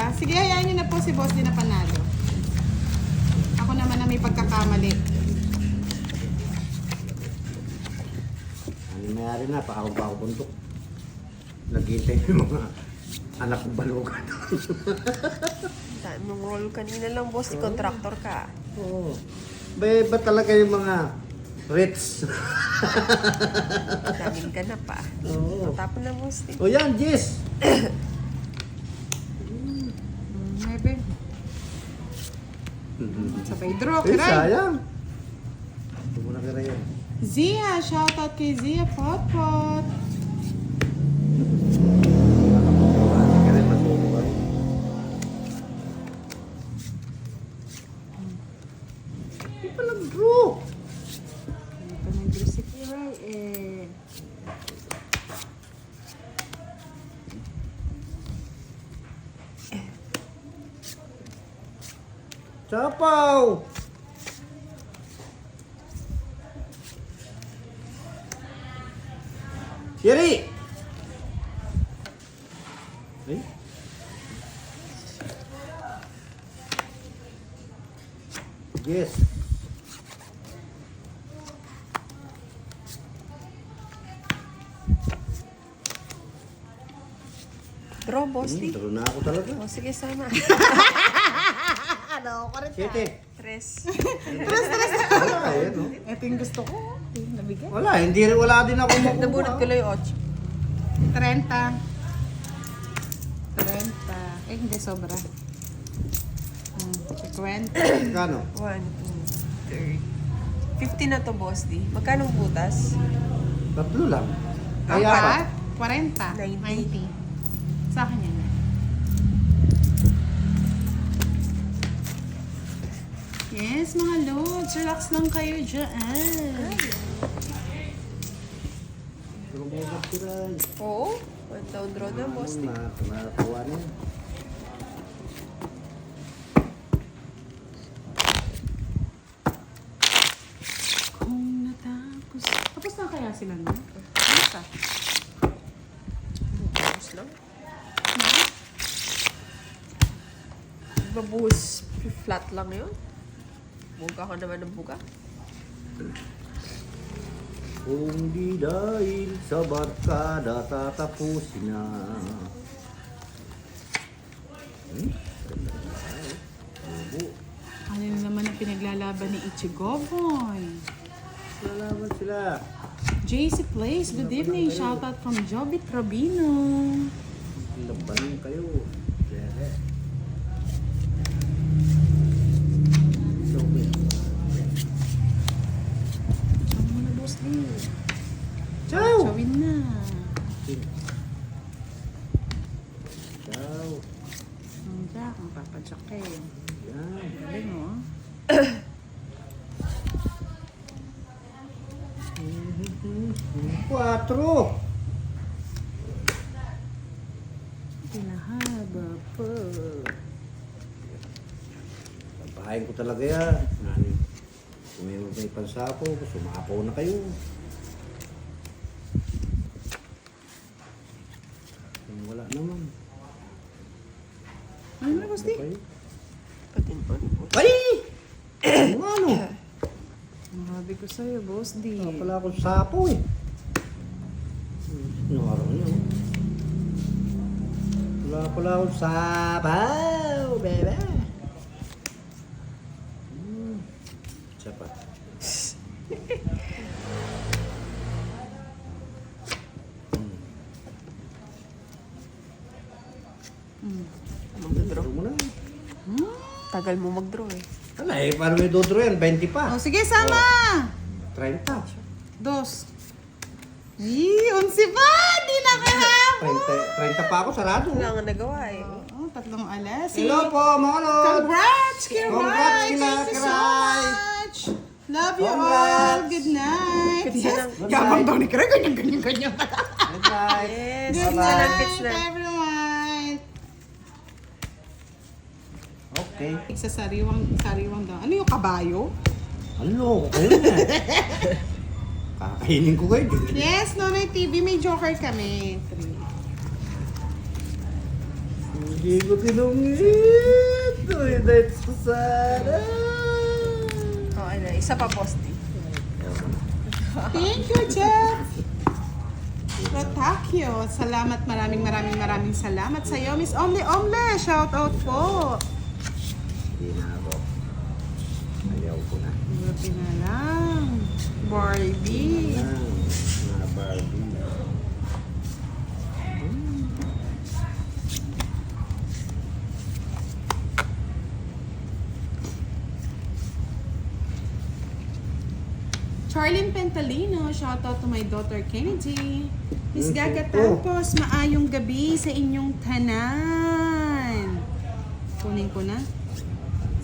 ba? Sige, hayaan nyo na po si Boss din na panalo. Ako naman na may pagkakamali. Ano mayari na, paakaw-paakaw buntok. Naghihintay yung mga anak kong balugan. Dami mong roll kanina lang, boss. Contractor ka. Oo. Ba talaga yung mga Ritz? Daming ganap pa. Oo. Tapon na, boss. O yan, Jess! Maybe. Sabay draw, Eh, kiray. sayang. Ito mo na kiray yan. Zia, shoutout kay Zia Potpot. Kiray, masuko ka rin. Hindi pa lang draw. Ano pa nag-draw si Kiray eh. Sapaw! Siri! Ay? Yes. Draw, boss. Taro na ako talaga. O, sige, sama. Ano, ko rin Siyete. Tres. Wala eh, no? Ito yung gusto ko. Ito yung nabigay. Wala din ako makuha. Nabunot ko lang yung 8. 30. 30. Eh, hindi sobra. 50. Kano? 1, 2, 3. 50 na to, boss. Magkano ang butas? Tatlo lang. Ay, Apat? apat. 40. 90. 90. Sa akin yan. Yes, mga lods. Relax lang kayo dyan. Tumubog sila. Oo. 1 down draw na, boss. Nakakuha niya. Kung natapos. Tapos na kaya sila no? Ano ka? Bukas lang. Babuhos flat lang yun. Buga ka naman ng buga. Kung di dahil sa barkada tatapusin na. Ano na naman ang pinaglalaban ni Ichigo Boy? Salamat sila. JC Place, good evening. Shoutout from Jobit Robino. Labanan kayo. Lere. So, Ciao muna, boss din. ciao! Ciawin na. Ciao. Ang Jack, ang papadyak eh. Yan. Galing mo. Quatro. Pinahaba po. Tapahin ko talaga yan. Nani. Kung may pansapo, sumapaw na kayo. Kung wala naman. Ano na, boss din? Patin pa. Ay! Ano ano? Mahabi ko sa'yo, boss D. Wala pala akong sapo eh. Ano araw niyo? Wala pala akong sapaw, bebe. Isa pa. Magdraw. Draw mo na. Tagal mo magdraw eh. Ano eh, paano may dodro yan? 20 pa. Oh, sige, sama! 30. Dos. Yee, 11 pa! Di na kahapon! 30 pa ako, sarado. Wala nga nagawa eh. Oh, 3 alas. Hello po, mga lord. Congrats, Kiray! Congrats, Thank you so Kiray! much! Love you all! Congrats! Good night! Good Yes! night. Yabang daw ni Kiray, ganyan. Good night. Yes. Good Bye-bye. night, Kids na. everyone! Okay. Sa sariwang daw. Ano yung kabayo? Ano? Kayo na. Kakainin ko kayo. Yes, Nonoy TV, may joker kami. 3. Hindi ko tinungit. Uy, that's ko sana. Okay na, isa pa, Boss D. Thank you, Jeff! Rotakyo, salamat, maraming salamat sa iyo, Miss Omle Omle. Shout out po. Hindi na ako. Ayaw ko na. Grabe na lang. Barbie. Mga Barbie. Charlene Pentalino, shout out to my daughter Kennedy. Miss Gaga Oh. Tapos, maayong gabi sa inyong tanan. Kunin ko na.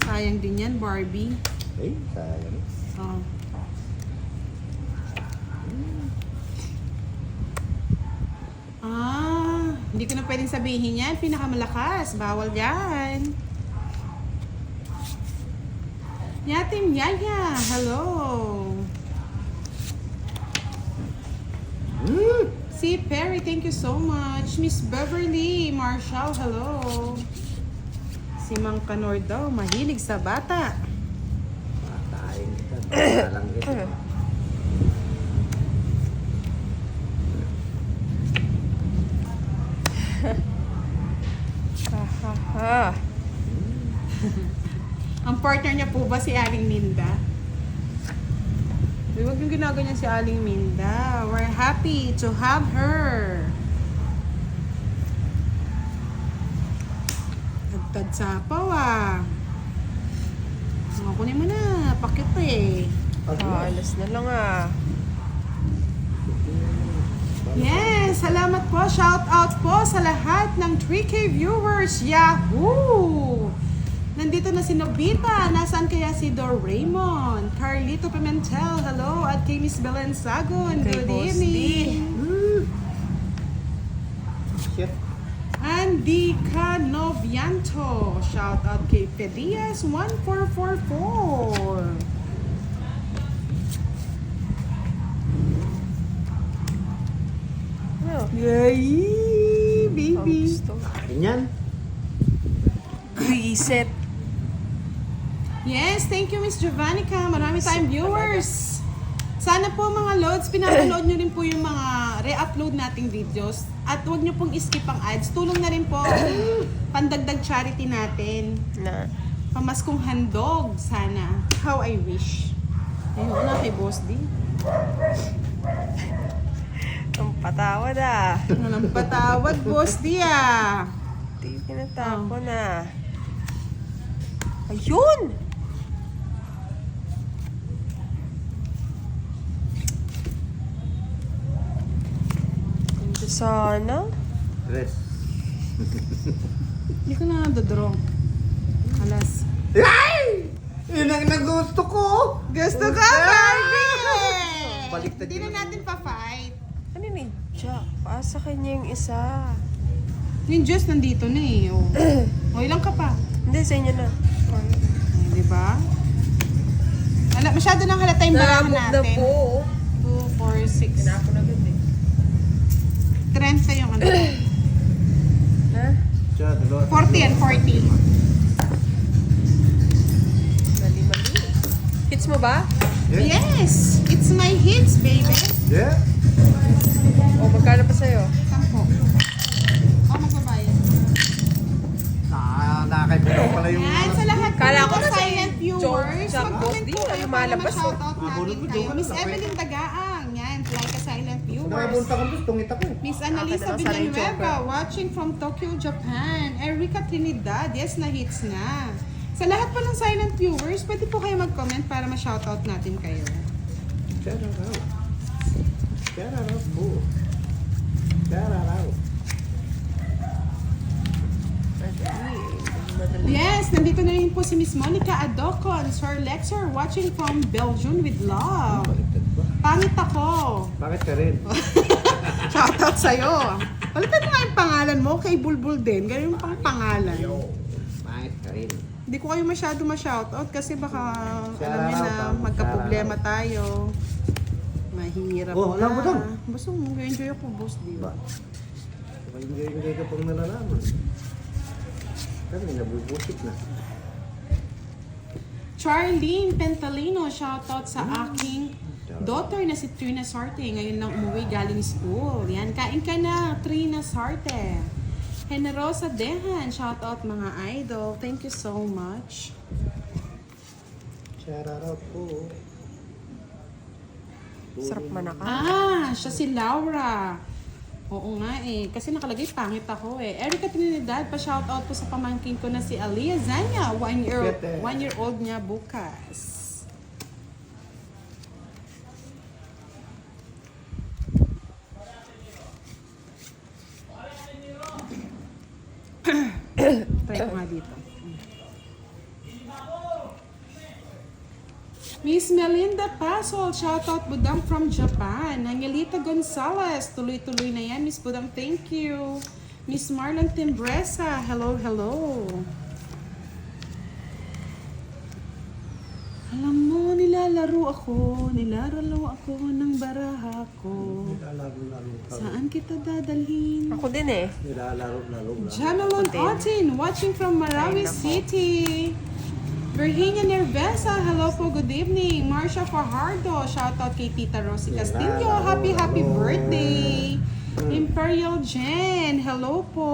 Sayang din yan, Barbie. Eh, sayang. Oh. Hindi ko na pwedeng sabihin yan. Pinakamalakas. Bawal yan. Yatim Yaya, hello. Si Perry, thank you so much. Miss Beverly, Marshall, hello. Si Mang Kanor daw, mahilig sa bata. Matayin kita. Bata lang ito. Ha. Ang partner niya po ba si Aling Minda? Huwag yung ginaganyan si Aling Minda. We're happy to have her. Nagtad sapaw ah. Kunin mo na. Pakit eh. Alas na lang ah. Yes, salamat po. Shout out po sa lahat ng 3K viewers. Yahoo! Nandito na si Nobita. Nasaan kaya si Dor Raymond? Carlito Pimentel, hello. At kay Miss Belen Sagon, Kay good Boss evening. Shit. Andy Canovianto. Shout out kay Pedias 1444. Ano? Yay, baby. Gusto. Ganyan. Reset. Yes, thank you Miss Jovannica. Marami tayong viewers. Sana po mga loads, pinapanood nyo rin po yung mga re-upload nating videos. At huwag nyo pong skip ang ads. Tulong na rin po pandagdag charity natin. Na. Pamaskong handog, sana. How I wish. Ayun na kay Boss D. Ang patawad ah. Walang patawad, Boss D ah. Hindi tinatapon na. Ayun! Ganda sana. Dress. Hindi ko na dodraw. Alas. Ay! Yun ang nagusto ko! Gusto ka, Barbie! Baliktad Hindi na yun. natin pa-fight. Ano ni? Siya, paasa kanya yung isa. Yung Diyos nandito na eh. Oh. O, ilang ka pa? Hindi, sa inyo na. Ay, di ba? Masyado nang halata yung barahan Naabot na natin. po. 2, 4, 6. Tinapon agad eh. 30 yung ano. Ha? Siya, dalawa. 40 and 40. Mali. Hits mo ba? Yeah. Yes! It's my hits, baby. Yeah. O, magkano pa sa'yo? 10. Oh, magbabayad. Nakakaibuto pala yung... Yan, sa lahat Kala ng ko mga kasi silent viewers, joke, mag-comment di, po kayo para lumalabas ma-shoutout natin Mabulot mo, kayo. joke Miss lang, Evelyn Dagaang, yan, like a silent viewers. Nakabunta ko doon, tungit ako eh. Miss Annalisa Akin na lang, sana yung Villanueva, joker. watching from Tokyo, Japan. Erica Trinidad, yes, na-hits na. Sa lahat po ng silent viewers, pwede po kayo mag-comment para ma-shoutout natin kayo. Shout out. Shout out po. Shout out. Madali. Yes, nandito na rin po si Miss Monica Adocon, Sir Lexer, watching from Belgium with love. Baliktad ba? Pangit ako. Bakit ka rin? Shoutout sa'yo. Baliktad mo nga yung pangalan mo, kay Bulbul din. Ganun yung pang pangalan. Bakit ka rin? Hindi ko kayo masyado ma-shoutout kasi baka alam niyo na Shoutout. magka-problema tayo. Mahirap Oh, alam mo na. lang. Basta mag-enjoy ako, boss, di ba? Ba? Hindi ka pang nalalaman. Kami nabubusik na. Charlene Pentalino, shoutout sa aking daughter na si Trina Sarte. Ngayon lang umuwi galing school. Yan, kain ka na, Trina Sarte. Generosa Dehan, shoutout mga idol. Thank you so much. Chararap po. Sarap manaka. Siya si Laura. Oo nga eh. Kasi nakalagay pangit ako eh. Erica Trinidad, pa-shoutout po sa pamangkin ko na si Alia Zanya. 1-year-old niya bukas. Try ko nga dito. Miss Melinda Pasol, shoutout Budang from Japan. Angelita Gonzalez, tuloy-tuloy na yan. Miss Budang, thank you. Miss Marlon Timbresa, hello, hello. Alam mo, nilalaro ako ng baraha ko. Nilalaro-laro ka. Saan kita dadalhin? Ako din eh. Nilalaro-laro. Jamelon Otin, watching from Marawi Ay, nako. City. Virginia Nervesa, hello po, good evening. Marcia Fajardo, shoutout kay Tita Rosie Castillo. Happy birthday. Imperial Jen, hello po.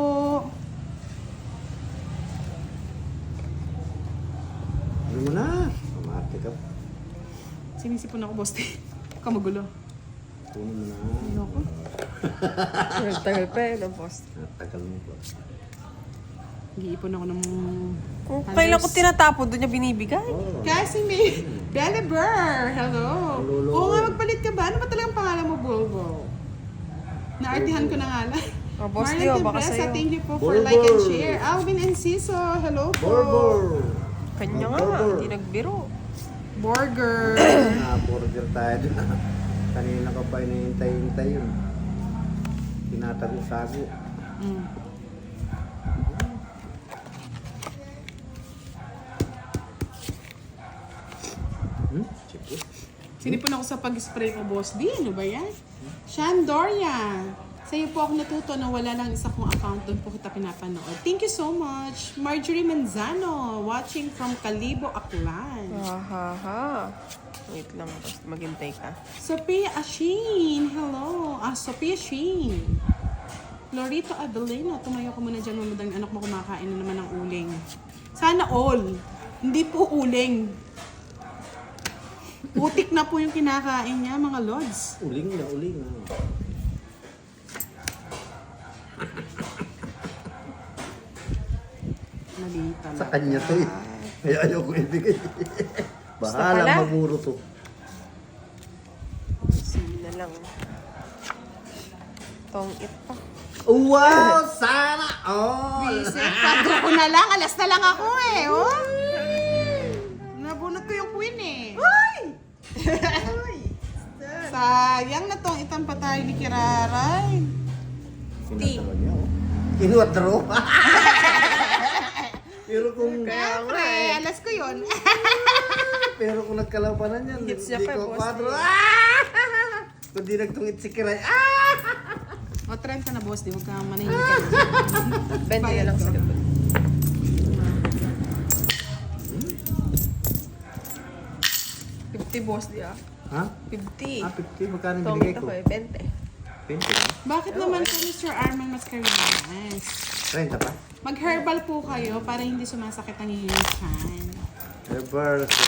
Ano mo na? Pamarte ka. Sinisipon ako, boss. Kamagulo. Puno mo na. Ano ko? Tagal pa eh, ng post. Tagal mo po. Nag-iipon ako ng... Kung kailan ko tinatapon, doon niya binibigay. Oh. Kasi may Deliver, hello. Lolo. Oo nga, magpalit ka ba? Ano ba talagang pangalan mo, Bulbo? Naartihan ko na nga lang. Oh, boss Marlon Leo, baka Timbresa, sa'yo. thank you po for Borbor. like and share. Alvin Enciso, hello po. Borbor! Kanya nga, Borbor. hindi nagbiro. Burger. Burger tayo dun. Kanina ka pa inahintay-hintay yun. Tinatago-sago. Mm. Sige. Sinipon ako sa pag-spray ko, boss. Di, ano ba yan? Shandoria. Sa'yo po ako natuto na wala lang isa kong account. Doon po kita pinapanood. Thank you so much. Marjorie Manzano, watching from Calibo, Aklan. Ha. Wait lang, boss. Maghintay ka. Sophia Ashin, hello. Sophia Ashin. Lorito Adelino, tumayo ka muna dyan. Mamadang anak mo kumakain na naman ng uling. Sana all. Hindi po uling. Putik na po yung kinakain niya, mga lods. Uling na. Mali talaga. Sa kanya to eh. Kaya ayoko ibigay. pala. Bahala maguro to. Sige na lang. Tong it pa. Wow! Sana all! Bisip, patro ko na lang. Alas na lang ako eh. Oh. Nabunot ko yung queen eh. Hoy! Sayang na tong itampa tayo ni Kiraray. Kinataro niya oh. Kinataro? Pero kung... Siyempre, alas ko yun. Pero kung nagkalabanan yan, Hits niya hindi pa, ko boss. kwadro. Kung di nagtungit si Kiray. O, trend ka na, boss. Di huwag kang manahimik ka na. 20 na lang sa likod. $50 boss di ah. Ha? 50. 50. Magkano Tong binigay it ko? ako eh, 20. 20. Bakit naman po, Mr. Arman Mascarenas? 30 pa? Mag-herbal po kayo para hindi sumasakit ang inyong chan. Herbal ka.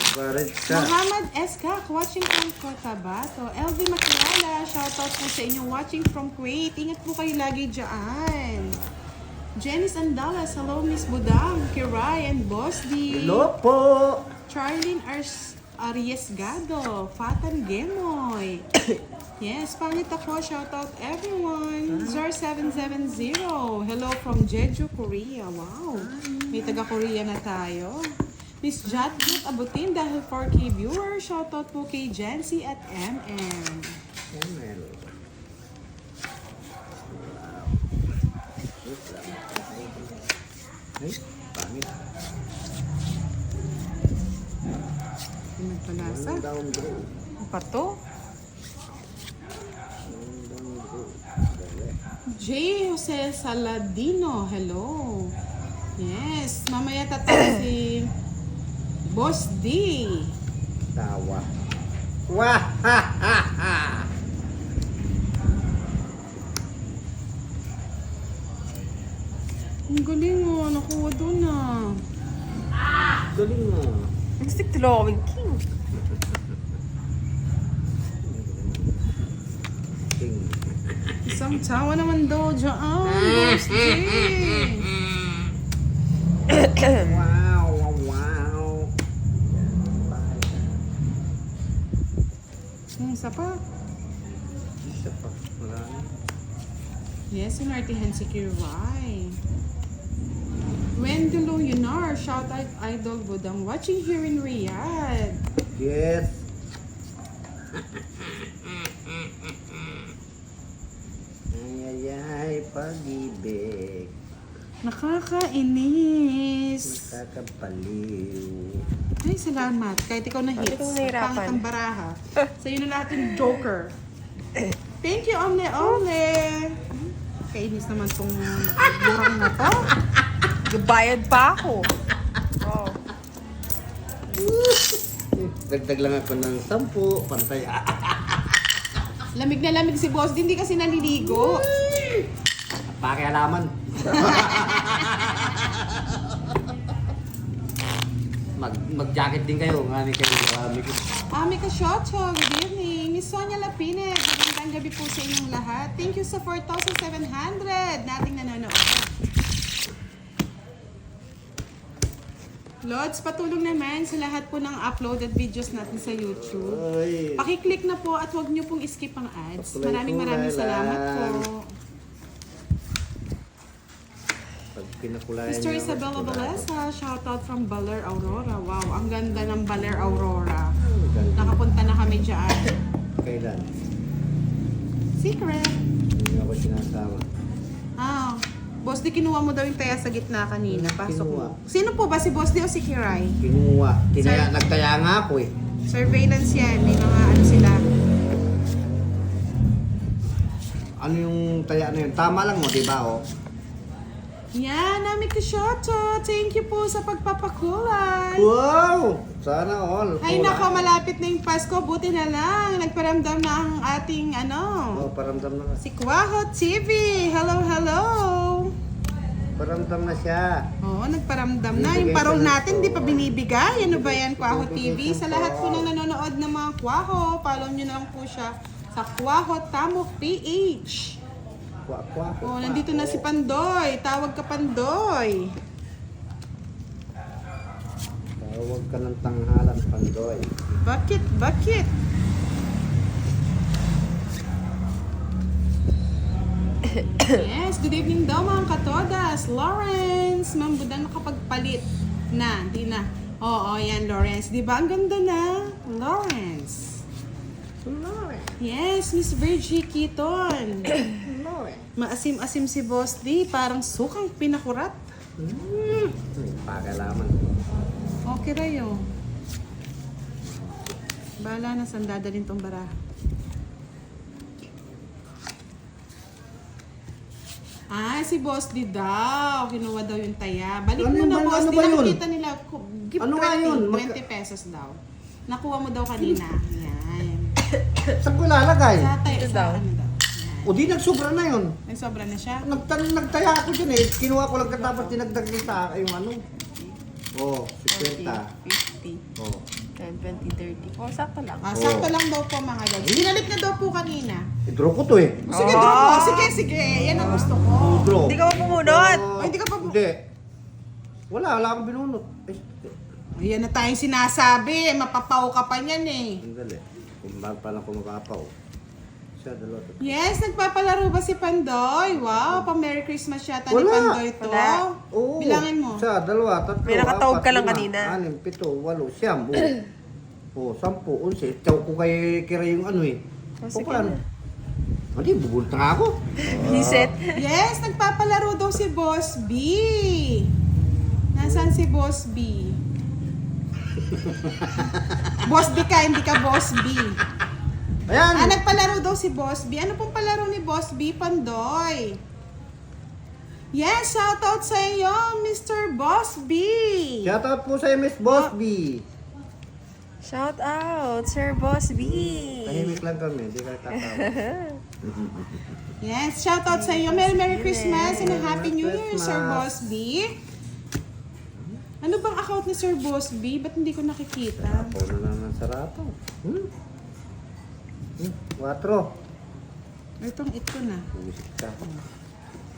Muhammad Eskak, watching from Cotabato. LV Makilala, shoutout po sa inyo watching from Kuwait. Ingat po kayo lagi dyan. Janice Andalas, hello Miss Budang, Kiray, and Boss D. Hello po! Charlene Ariesgado, Fatan Gemoy. Yes, pangit ako. Shoutout everyone. Zor770. Hello from Jeju, Korea. Wow. May taga-Korea na tayo. Miss Jatgut Abutin dahil 4K viewer. Shoutout po kay Jancy at MM. Ay, pangit. Pinagpalasa. Down bro. Ang pato? Down bro. J. Jose Saladino. Hello. Yes, mamaya tatawa si Boss D. Tawa. Wah! Ha! Ha! Ha! Ang galing mo, nakuha doon na. Galing mo. Stick to Lowing King. King. Isang tawa naman daw dyan, Boss D. Wow! Wow! Wow! Isa pa. Isa pa. Marami. Yes, sinartihan si Kiray. Wendelo Yunar, shout out Idol Budang, watching here in Riyadh. Yes. Ay, ay, ay, pag-ibig. Nakakainis. Nakakapaliw. Ay, salamat. Kahit ikaw na Bakit hits. kang nahirapan? Pangit ang baraha. Sa'yo na lahat yung Joker. Thank you, Omne Omne. Kainis naman tong burang na to. Bayad pa ako. Wow. Dagdag lang ako ng 10, pantay. Lamig na lamig si Boss. Hindi kasi naliligo. Pakialaman. Mag-jacket din kayo. Nga ni kayo. Amika Shocho, good evening. Miss Sonia Lapines, magandang gabi po sa inyong lahat. Thank you sa 4,700 nating nanonood. Lods, patulong naman sa lahat po ng uploaded videos natin sa YouTube. Ay. Pakiclick na po at huwag niyo pong skip ang ads. Maraming salamat po. Pag pinakulayan Mr. niya ako, Isabella sigurado. Balesa, shoutout from Baler Aurora. Wow, ang ganda ng Baler Aurora. Ganda. Nakapunta na kami dyan. Kailan? Secret. Hindi ako sinasama. Ah, Boss D, kinuha mo daw yung taya sa gitna kanina. Pasok Kinuha. mo. Sino po ba? Si Boss D o si Kiray? Kinuha. Sir. Nagtaya nga ako eh. Surveillance yan. May mga ano sila. Ano yung taya na yun? Tama lang mo, di ba? Oh? Yan, Nami Kishoto. Thank you po sa pagpapakulay. Wow! Sana all. Ay nako, malapit na yung Pasko. Buti na lang. Nagparamdam na ang ating Oh, paramdam na. si Kwaho TV. Hello, hello. Paramdam na siya. Oo, nagparamdam na. Yung parol natin, di pa binibigay. Ano ba yan, Kwaho TV? Sa lahat po ng nanonood ng mga Kwaho, follow nyo na lang po siya sa Kwaho Tamok PH. Kwa. Oh, nandito na si Pandoy. Tawag ka, Pandoy. Tawag ka ng tanghalan, Pandoy. Bakit? Bakit? Yes, good evening daw mga katodas. Lawrence, Ma'am Budang nakapagpalit na. Di na. Oo, yan Lawrence. Di ba? Ang ganda na. Lawrence. Yes, Miss Virgie Keaton. Maasim-asim si Boss D. Parang sukang pinakurat. Pakalaman. Okay rayo. Bahala na saan dadalhin tong baraha. Ah, si Boss D daw. Kinuha daw yung taya. Balik Ano mo na, ba- Boss ano D. ba yun? Nakikita nila. Gift Ano nga yun? 20 pesos daw. Nakuha mo daw kanina. Yan. Saan ko ilalagay? Sa tayo. Ito Sa daw. ano daw. Yan. O di nagsobra na yun. Nagsobra na siya. Nagtaya ako dyan eh. Kinuha ko lang katapos dinagdag nito yung ano. Oh, 50. 50. Oh. 10, 20, 30. Oh, sakto lang. Ah, sakto lang daw po mga lods. Binalik na daw po kanina. I-draw ko to eh. Sige, draw mo. Sige, sige. Yan ang gusto ko. Draw. Hindi ka ba pumunot? Oh, Ay, hindi ka pa- Hindi. Wala akong binunot. Eh, Ayan na tayong sinasabi. Mapapaw ka pa niyan eh. sandali. Kung bago pa lang kumapapaw. Siya, dalawa. Yes, nagpapalaro ba si Pandoy? Wow, pang Merry Christmas yata ni Wala. Pandoy to. Wala. Oo. Bilangin mo. Siya, dalawa, tatlo, May nakatawag ka lang 4, kanina. 5, 6, 7, 8, 10. Oh, 10, 11. Tiyaw ko kay Kira yung ano eh. Oh, sige paano? na. Hindi, bubulta nga ako. Reset. Yes, nagpapalaro daw si Boss B. Nasaan si Boss B? Boss B ka, hindi ka Boss B. Ayan! Ah, nagpalaro daw si Boss B. Ano pong palaro ni Boss B, Pandoy? Yes, shoutout sa iyo, Mr. Boss B. Shoutout po sa'yo, Miss Boss B. Shout out, Sir Boss B. Tahimik lang kami, hindi ka tatawa. Yes, shoutout sa iyo. Merry Christmas and a Happy New Year, Sir Christmas. Boss B. Ano bang account ni Sir Boss B? Ba't hindi ko nakikita? Ako na naman sa rato. 4. Itong ito na. Uwisip ka ako.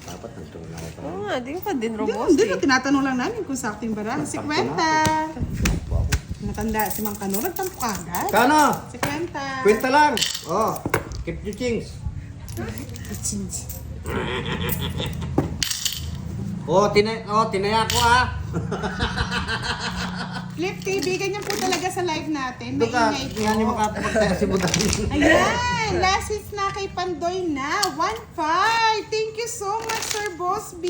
Dapat nandito na ako. Oo nga, di ka din, Hindi, Boss hindi D. na tinatanong lang namin kung sakto yung baraha. Si Kwenta. Ako. Matanda si Mang Kano. Nagtampo ka agad. Kano? Si Kwenta. Kwenta lang. Oh, keep your things. Tinaya ko ah. Flip TV, ganyan po talaga sa live natin. Ito ka, Maingay po. yan yung makapagtaya si Budang. Ayan, last hits na kay Pandoy na. 1-5. Thank you so much, Sir Boss B.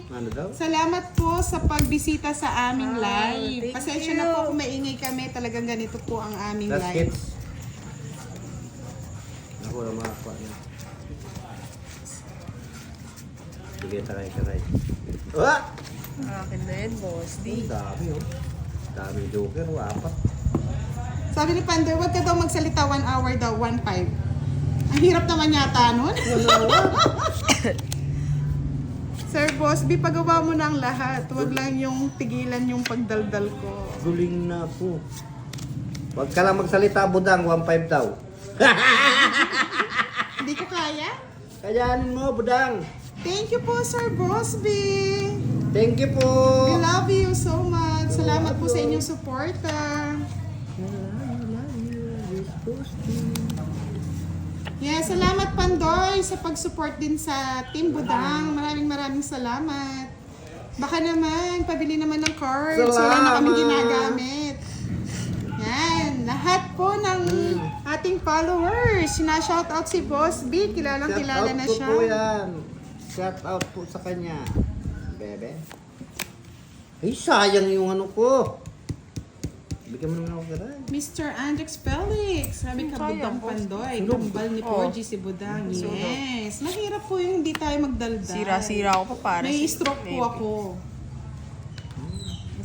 Ano daw? Salamat po sa pagbisita sa aming Ah, live. thank Pasensya you. na po kung maingay kami. Talagang ganito po ang aming Last live. hits. Ako na makakuha niya. Sige, taray. Ah! Akin na yun, Boss D. Ang dami oh. Dami joker, 4. Sabi ni Pandoy, huwag ka daw magsalita 1 hour daw, 1-5. Ang hirap naman yata nun. Sir Boss B, pagawa mo ng lahat. Huwag lang yung tigilan yung pagdaldal ko. Guling na po. Huwag ka lang magsalita, Budang, 1.5 daw. Hindi ko kaya? Kayanin mo, Budang. Thank you po, Sir Boss B. Thank you po. We love you so much. Salamat po sa inyong suporta. Yes, salamat Pandoy sa pag-support din sa Team Budang. Maraming salamat. Baka naman, pabili naman ng cards. Wala na kami Salamat. ginagamit. Yan, lahat po ng ating followers. Sinashoutout si Boss B. Kilalang kilala na siya. Shout out po yan. Shout out po sa kanya. Bebe. Ay, sayang yung ano ko. Bigyan mo naman ako garay. Mr. Andrex Felix, sabi ka Kaya, Budang boss. Pandoy, Sunog. kambal ni Oh. Porgy si Budang. Sunog. Yes, mahirap po yung hindi tayo magdaldal. Sira-sira ako pa para May sa- stroke po Maybe. ako.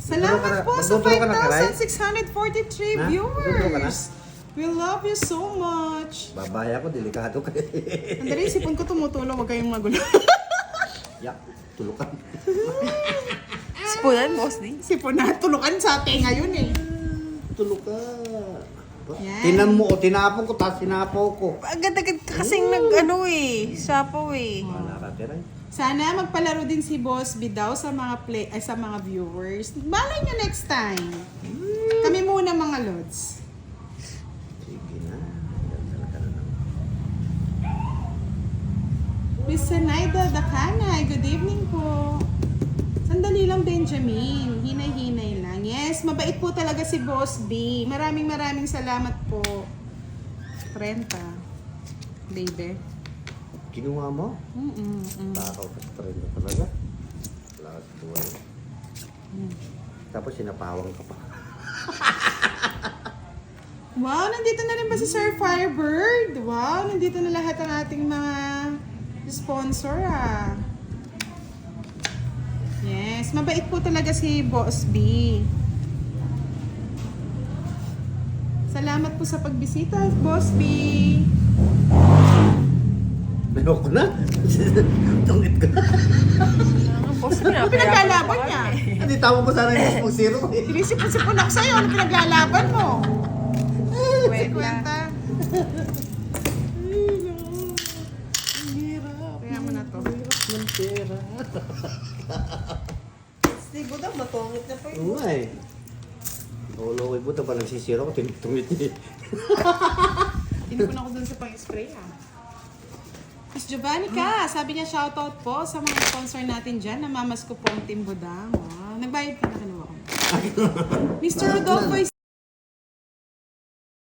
Salamat po sa Nagduduro ka na, Karay? 5,643 Ha? Nagduduro ka na? viewers. We love you so much. Babaya ko, delikado ka. Andali, sipon ko tumutulong, huwag kayong magulo. Yak, tulukan. Sipunan, Boss D. Sipon na, tulukan sa atin ngayon eh. Tulukan. Yan. Tinan mo, tinapon ko, tapos tinapaw ko. Agad-agad kasing nag-ano eh. Sapaw eh. Nakatiray. Sana magpalaro din si Boss B daw sa mga sa mga viewers. Malay nyo next time. Kami muna mga lods. Sige na. Dasal ka na naman. Miss Sanaida Dakanay, good evening po. Sandali lang Benjamin, hinay-hinay lang. Yes, mabait po talaga si Boss B. Maraming salamat po. 30. Baby. Kinuha mo? Mm-mm. Takaw ka sa trend na talaga. Wala ka sa tuwa. Tapos sinapawang ka pa. Wow, nandito na rin ba si Sir Firebird? Wow, nandito na lahat ang ating mga sponsor ah. Yes, mabait po talaga si Boss B. Salamat po sa pagbisita, Boss B. Ayoko na. Tungit ko na. Boss D, Ano pinaglalaban niya? Hindi, tama pa sana yung pong zero. Sinisipon-sipon ako sa'yo. Ano pinaglalaban mo? Si Kwenta. Kaya mo na to. Ng pera. Sigo daw, matungit na pa yun. Oo nga eh. Lolo, buta pa nagsisiro ko, tinitungit niya. Tinipon ako dun sa pang-spray ha. Miss Giovannica, sabi niya shoutout po sa mga sponsor natin dyan. Namamas ko po ang Team Budang. Wow. Nagbayad ka na kinuha ko. Mr. Rodolfo